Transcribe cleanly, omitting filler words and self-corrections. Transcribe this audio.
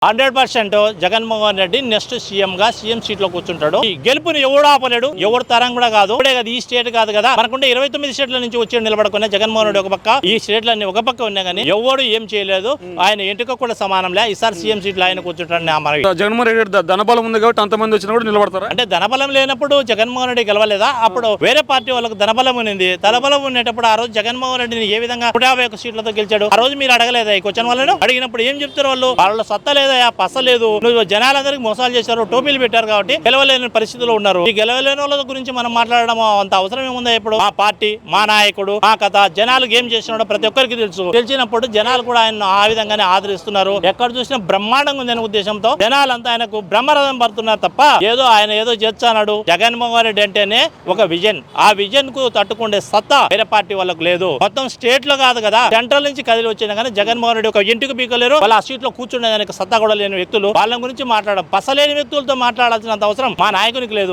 100% Jaganmohan Reddy next CM గా CM seat లో కూర్చుంటాడు. ఈ గెలుపుని ఎవడు ఆపలేడు, ఎవరు తరం కూడా కాదు. ఇప్పుడే కదా ఈ స్టేట్ కాదు కదా, మనకుంటే 29 స్టేట్ల నుంచి వచ్చి నిలబడుకునే జగన్మోహన్ రెడ్డి ఒక పక్క, ఈ స్టేట్లన్నీ ఒక పక్క ఉన్నా కానీ ఎవడు ఏం చేయలేదు. ఆయన ఎంటుక కూడా సమానంలే. ఈసారి సీఎం సీట్ లో ఆయన కూర్చుంటాడు. జగన్మోహన్ రెడ్డి ధనబలం ఉంది కాబట్టి అంతమంది వచ్చినా కూడా నిలబడతారా? అంటే ధనబలం లేనప్పుడు జగన్మోహన్ రెడ్డి గెలవలేదా? అప్పుడు వేరే పార్టీ వాళ్ళకి ధనబలం ఉంది. ధనబలం ఉండేటప్పుడు ఆ రోజు జగన్మోహన్ రెడ్డిని ఏ విధంగా 151 సీట్లతో గెలిచాడు? ఆ రోజు మీరు అడగలేదా? ఈ క్వశ్చన్ వాళ్ళను అడిగినప్పుడు ఏం చెప్తారు వాళ్ళు? వాళ్ళ సత్తా లేదా, పస లేదు, నువ్వు జనాలందరికీ మోసాలు చేశారు, టోపీలు పెట్టారు కాబట్టి గెలవలేని పరిస్థితిలో ఉన్నారు. ఈ గెలవలేని వాళ్ళ గురించి మనం మాట్లాడడం అంత అవసరం ఏముందా? ఇప్పుడు మా పార్టీ, మా నాయకుడు, మా కథ, జనాలు ఏం చేసినాడో ప్రతి ఒక్కరికి తెలుసు. తెలిసినప్పుడు జనాలు కూడా ఆయన ఆ విధంగానే ఆదరిస్తున్నారు. ఎక్కడ చూసినా బ్రహ్మాండంగా ఉందనే ఉద్దేశంతో జనాలంతా ఆయనకు బ్రహ్మరథం పడుతున్నారు తప్ప ఏదో ఆయన ఏదో చేస్తున్నాడు. జగన్మోహన్ రెడ్డి అంటేనే ఒక విజన్. ఆ విజన్ కు తట్టుకుండే సత్తా వేరే పార్టీ వాళ్ళకు లేదు. మొత్తం స్టేట్ లో కాదు కదా, సెంట్రల్ నుంచి కదిలి వచ్చినా కానీ జగన్మోహన్ రెడ్డి ఒక ఇంటికి పీకలేరు. వాళ్ళ ఆ సీట్ లో కూర్చునే దానికి సత్తా కూడా లేని వ్యక్తులు, వాళ్ళ గురించి మాట్లాడడం, పసలేని వ్యక్తులతో మాట్లాడాల్సినంత అవసరం మా నాయకునికి లేదు.